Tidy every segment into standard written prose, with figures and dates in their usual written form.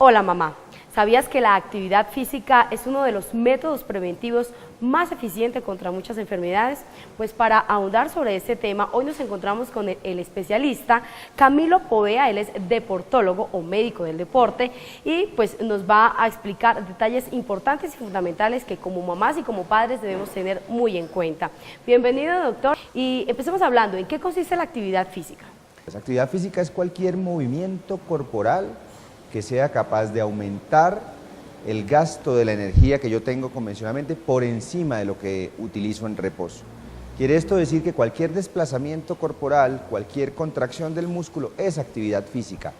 Hola mamá, ¿sabías que la actividad física es uno de los métodos preventivos más eficientes contra muchas enfermedades? Pues para ahondar sobre este tema, hoy nos encontramos con el especialista Camilo Povea. Él es deportólogo o médico del deporte y pues nos va a explicar detalles importantes y fundamentales que como mamás y como padres debemos tener muy en cuenta. Bienvenido, doctor, y empecemos hablando, ¿en qué consiste la actividad física? La actividad física es cualquier movimiento corporal que sea capaz de aumentar el gasto de la energía que yo tengo convencionalmente por encima de lo que utilizo en reposo. Quiere esto decir que cualquier desplazamiento corporal, cualquier contracción del músculo es actividad física,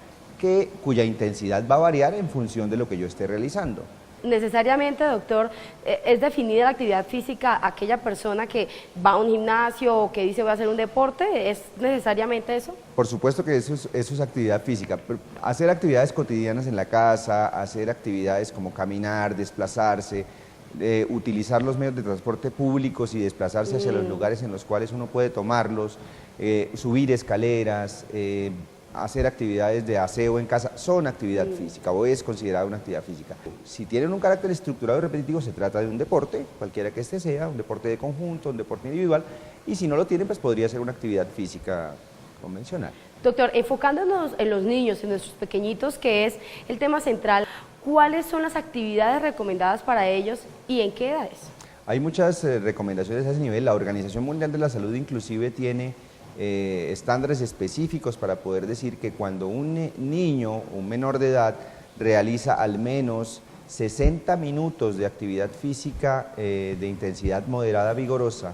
cuya intensidad va a variar en función de lo que yo esté realizando. Necesariamente, doctor, ¿es definida la actividad física aquella persona que va a un gimnasio o que dice voy a hacer un deporte? ¿Es necesariamente eso? Por supuesto que eso es actividad física, pero hacer actividades cotidianas en la casa, hacer actividades como caminar, desplazarse, utilizar los medios de transporte públicos y desplazarse hacia los lugares en los cuales uno puede tomarlos, subir escaleras, hacer actividades de aseo en casa, son actividad física o es considerada una actividad física. Si tienen un carácter estructurado y repetitivo, se trata de un deporte, cualquiera que este sea, un deporte de conjunto, un deporte individual, y si no lo tienen, pues podría ser una actividad física convencional. Doctor, enfocándonos en los niños, en nuestros pequeñitos, que es el tema central, ¿cuáles son las actividades recomendadas para ellos y en qué edades? Hay muchas recomendaciones a ese nivel. La Organización Mundial de la Salud inclusive tiene estándares específicos para poder decir que cuando un niño, un menor de edad, realiza al menos 60 minutos de actividad física de intensidad moderada vigorosa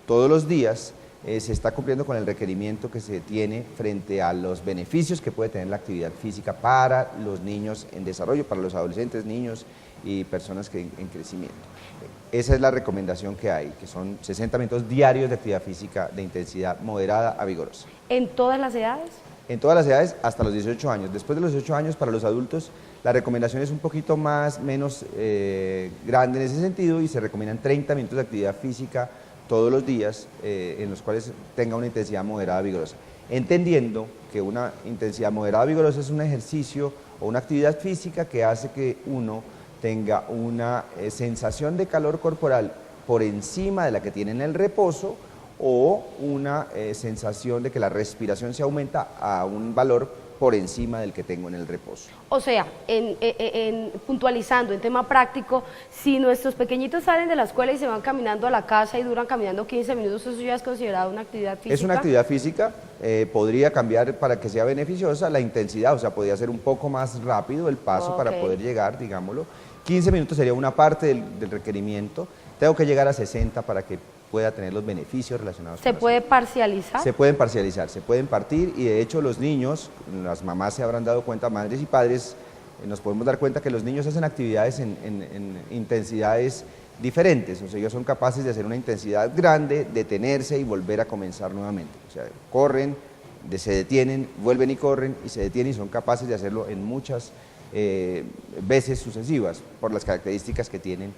todos los días, se está cumpliendo con el requerimiento que se tiene frente a los beneficios que puede tener la actividad física para los niños en desarrollo, para los adolescentes, niños y personas en crecimiento. Esa es la recomendación que hay, que son 60 minutos diarios de actividad física de intensidad moderada a vigorosa. ¿En todas las edades? En todas las edades hasta los 18 años. Después de los 18 años para los adultos la recomendación es un poquito menos grande en ese sentido y se recomiendan 30 minutos de actividad física todos los días en los cuales tenga una intensidad moderada vigorosa. Entendiendo que una intensidad moderada vigorosa es un ejercicio o una actividad física que hace que uno tenga una sensación de calor corporal por encima de la que tiene en el reposo o una sensación de que la respiración se aumenta a un valor por encima del que tengo en el reposo. O sea, puntualizando en tema práctico, si nuestros pequeñitos salen de la escuela y se van caminando a la casa y duran caminando 15 minutos, ¿eso ya es considerado una actividad física? Es una actividad física, podría cambiar para que sea beneficiosa la intensidad, o sea, podría ser un poco más rápido el paso para poder llegar, digámoslo. 15 minutos sería una parte del requerimiento, tengo que llegar a 60 para que pueda tener los beneficios relacionados con ¿Se puede parcializar? Se pueden parcializar, se pueden partir y de hecho los niños, las mamás se habrán dado cuenta, madres y padres, nos podemos dar cuenta que los niños hacen actividades en intensidades diferentes, o sea, ellos son capaces de hacer una intensidad grande, detenerse y volver a comenzar nuevamente, o sea, corren, se detienen, vuelven y corren y se detienen y son capaces de hacerlo en muchas veces sucesivas por las características que tienen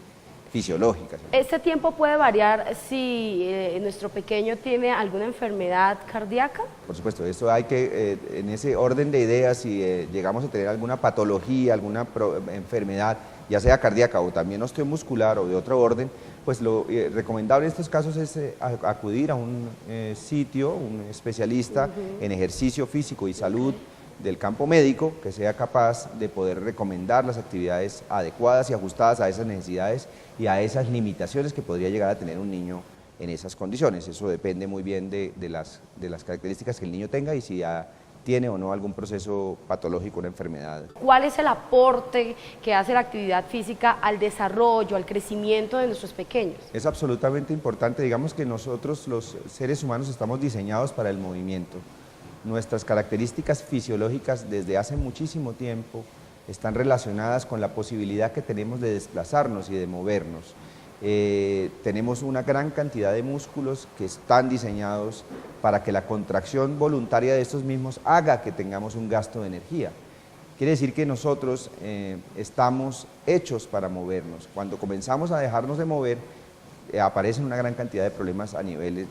fisiológicas. ¿Este tiempo puede variar si nuestro pequeño tiene alguna enfermedad cardíaca? Por supuesto, esto hay que, en ese orden de ideas, si llegamos a tener alguna patología, alguna enfermedad, ya sea cardíaca o también osteomuscular o de otro orden, pues lo recomendable en estos casos es acudir a un sitio, un especialista en ejercicio físico y salud del campo médico que sea capaz de poder recomendar las actividades adecuadas y ajustadas a esas necesidades y a esas limitaciones que podría llegar a tener un niño en esas condiciones. Eso depende muy bien de las características que el niño tenga y si ya tiene o no algún proceso patológico, una enfermedad. ¿Cuál es el aporte que hace la actividad física al desarrollo, al crecimiento de nuestros pequeños? Es absolutamente importante, digamos que nosotros los seres humanos estamos diseñados para el movimiento. Nuestras características fisiológicas desde hace muchísimo tiempo están relacionadas con la posibilidad que tenemos de desplazarnos y de movernos. Tenemos una gran cantidad de músculos que están diseñados para que la contracción voluntaria de estos mismos haga que tengamos un gasto de energía. Quiere decir que nosotros estamos hechos para movernos. Cuando comenzamos a dejarnos de mover, aparecen una gran cantidad de problemas a nivel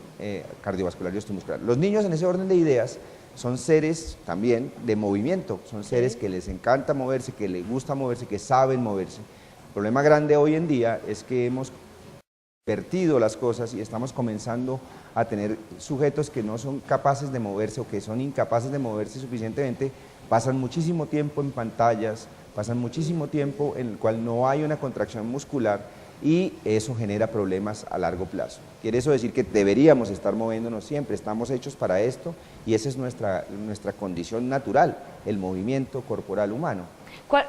cardiovascular y osteomuscular. Los niños en ese orden de ideas son seres también de movimiento, son seres que les encanta moverse, que les gusta moverse, que saben moverse. El problema grande hoy en día es que hemos invertido las cosas y estamos comenzando a tener sujetos que no son capaces de moverse o que son incapaces de moverse suficientemente, pasan muchísimo tiempo en pantallas, pasan muchísimo tiempo en el cual no hay una contracción muscular y eso genera problemas a largo plazo. Quiere eso decir que deberíamos estar moviéndonos siempre, estamos hechos para esto y esa es nuestra condición natural, el movimiento corporal humano.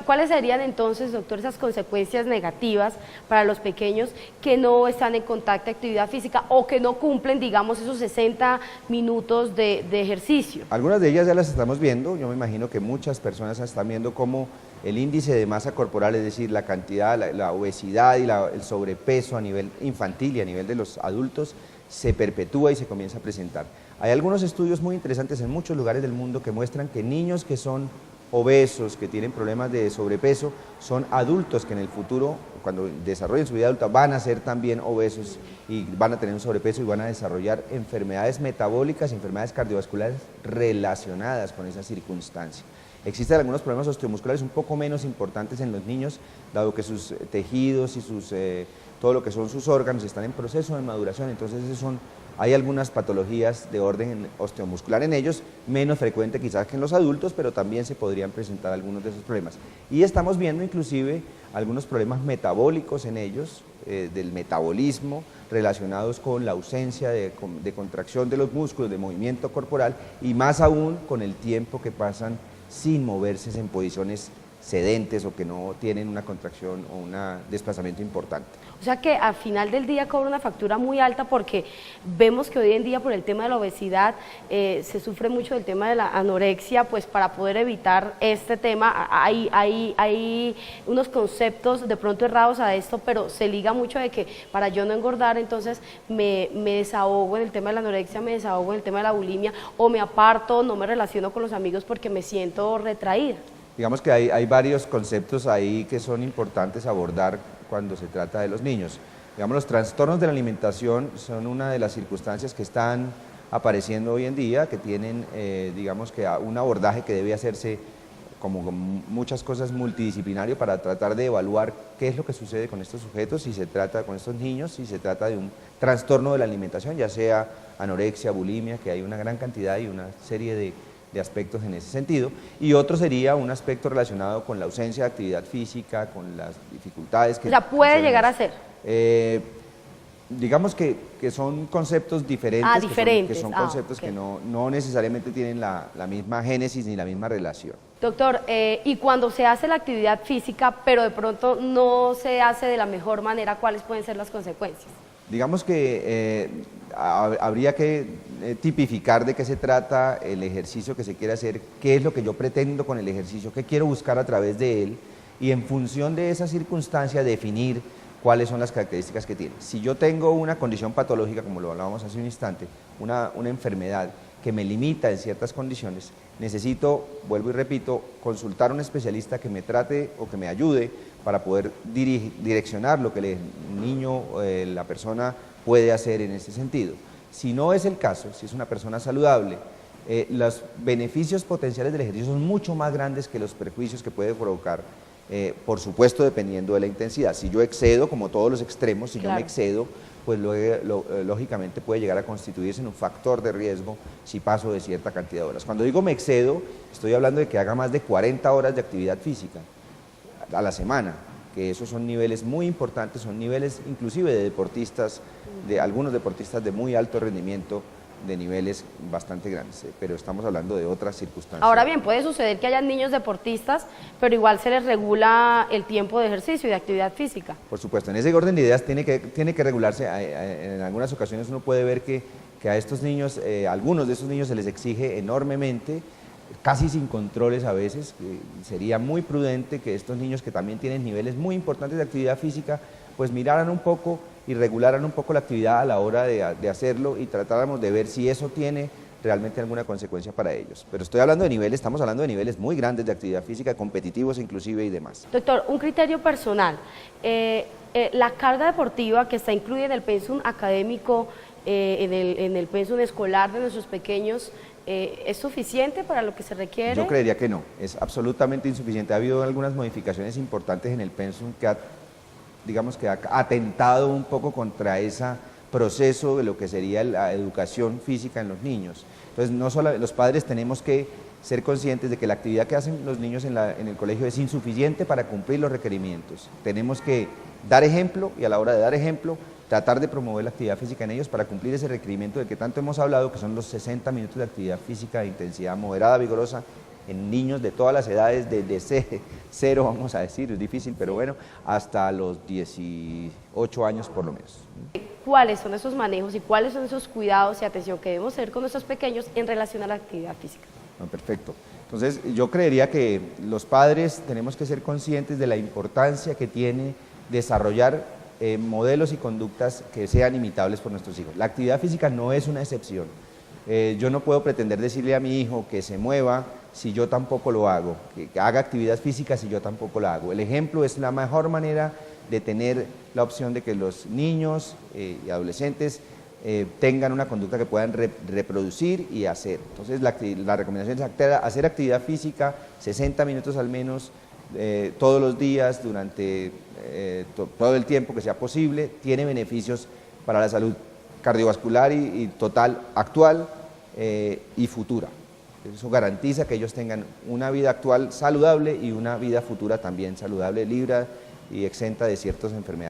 ¿Cuáles serían entonces, doctor, esas consecuencias negativas para los pequeños que no están en contacto, actividad física o que no cumplen, digamos, esos 60 minutos de ejercicio? Algunas de ellas ya las estamos viendo, yo me imagino que muchas personas están viendo cómo el índice de masa corporal, es decir, la cantidad, la obesidad y el sobrepeso a nivel infantil y a nivel de los adultos se perpetúa y se comienza a presentar. Hay algunos estudios muy interesantes en muchos lugares del mundo que muestran que niños que son obesos, que tienen problemas de sobrepeso, son adultos que en el futuro, cuando desarrollen su vida adulta, van a ser también obesos y van a tener un sobrepeso y van a desarrollar enfermedades metabólicas, enfermedades cardiovasculares relacionadas con esa circunstancia. Existen algunos problemas osteomusculares un poco menos importantes en los niños, dado que sus tejidos y todo lo que son sus órganos están en proceso de maduración, entonces hay algunas patologías de orden osteomuscular en ellos, menos frecuente quizás que en los adultos, pero también se podrían presentar algunos de esos problemas. Y estamos viendo inclusive algunos problemas metabólicos en ellos, del metabolismo, relacionados con la ausencia de contracción de los músculos, de movimiento corporal, y más aún con el tiempo que pasan sin moverse en posiciones sedentes o que no tienen una contracción o un desplazamiento importante. O sea que al final del día cobra una factura muy alta porque vemos que hoy en día por el tema de la obesidad se sufre mucho del tema de la anorexia, pues para poder evitar este tema hay unos conceptos de pronto errados a esto, pero se liga mucho de que para yo no engordar entonces me desahogo en el tema de la anorexia, me desahogo en el tema de la bulimia o me aparto, no me relaciono con los amigos porque me siento retraída. Digamos que hay varios conceptos ahí que son importantes abordar cuando se trata de los niños. Digamos, los trastornos de la alimentación son una de las circunstancias que están apareciendo hoy en día, que tienen, digamos que un abordaje que debe hacerse como con muchas cosas multidisciplinario para tratar de evaluar qué es lo que sucede con estos sujetos, si se trata con estos niños, si se trata de un trastorno de la alimentación, ya sea anorexia, bulimia, que hay una gran cantidad y una serie de aspectos en ese sentido, y otro sería un aspecto relacionado con la ausencia de actividad física, con las dificultades que... O sea, puede llegar a ser. Digamos que son conceptos diferentes, diferentes. que son conceptos okay, que no necesariamente tienen la misma génesis ni la misma relación. Doctor, y cuando se hace la actividad física, pero de pronto no se hace de la mejor manera, ¿cuáles pueden ser las consecuencias? Digamos que habría que tipificar de qué se trata el ejercicio que se quiere hacer, qué es lo que yo pretendo con el ejercicio, qué quiero buscar a través de él, y en función de esa circunstancia definir cuáles son las características que tiene. Si yo tengo una condición patológica, como lo hablábamos hace un instante, una enfermedad que me limita en ciertas condiciones, necesito, vuelvo y repito, consultar a un especialista que me trate o que me ayude para poder direccionar lo que el niño, la persona puede hacer en ese sentido. Si no es el caso, si es una persona saludable, los beneficios potenciales del ejercicio son mucho más grandes que los perjuicios que puede provocar, por supuesto dependiendo de la intensidad. Si yo excedo, como todos los extremos, si yo me excedo, pues lógicamente puede llegar a constituirse en un factor de riesgo si paso de cierta cantidad de horas. Cuando digo me excedo, estoy hablando de que haga más de 40 horas de actividad física a la semana, que esos son niveles muy importantes, son niveles inclusive de deportistas, de algunos deportistas de muy alto rendimiento, de niveles bastante grandes, pero estamos hablando de otras circunstancias. Ahora bien, puede suceder que hayan niños deportistas, pero igual se les regula el tiempo de ejercicio y de actividad física. Por supuesto, en ese orden de ideas tiene que regularse. En algunas ocasiones uno puede ver que a estos niños, algunos de estos niños se les exige enormemente, casi sin controles a veces. Sería muy prudente que estos niños que también tienen niveles muy importantes de actividad física, pues miraran un poco y regularan un poco la actividad a la hora de hacerlo y tratáramos de ver si eso tiene realmente alguna consecuencia para ellos. Pero estoy hablando de niveles, estamos hablando de niveles muy grandes de actividad física, competitivos inclusive y demás. Doctor, un criterio personal, la carga deportiva que está incluida en el pensum académico, en el pensum escolar de nuestros pequeños, ¿Es suficiente para lo que se requiere? Yo creería que no, es absolutamente insuficiente. Ha habido algunas modificaciones importantes en el pensum que digamos que ha atentado un poco contra ese proceso de lo que sería la educación física en los niños. Entonces, no solo los padres tenemos que ser conscientes de que la actividad que hacen los niños en el colegio es insuficiente para cumplir los requerimientos. Tenemos que dar ejemplo y a la hora de dar ejemplo, tratar de promover la actividad física en ellos para cumplir ese requerimiento del que tanto hemos hablado, que son los 60 minutos de actividad física de intensidad moderada, vigorosa, en niños de todas las edades, desde cero, vamos a decir, es difícil, pero bueno, hasta los 18 años por lo menos. ¿Cuáles son esos manejos y cuáles son esos cuidados y atención que debemos hacer con nuestros pequeños en relación a la actividad física? Perfecto. Entonces, yo creería que los padres tenemos que ser conscientes de la importancia que tiene desarrollar modelos y conductas que sean imitables por nuestros hijos. La actividad física no es una excepción. Yo no puedo pretender decirle a mi hijo que se mueva si yo tampoco lo hago, que haga actividad física si yo tampoco la hago. El ejemplo es la mejor manera de tener la opción de que los niños y adolescentes tengan una conducta que puedan reproducir y hacer. Entonces la recomendación es hacer actividad física 60 minutos al menos todos los días durante todo el tiempo que sea posible. Tiene beneficios para la salud cardiovascular y total actual y futura. Eso garantiza que ellos tengan una vida actual saludable y una vida futura también saludable, libre y exenta de ciertas enfermedades.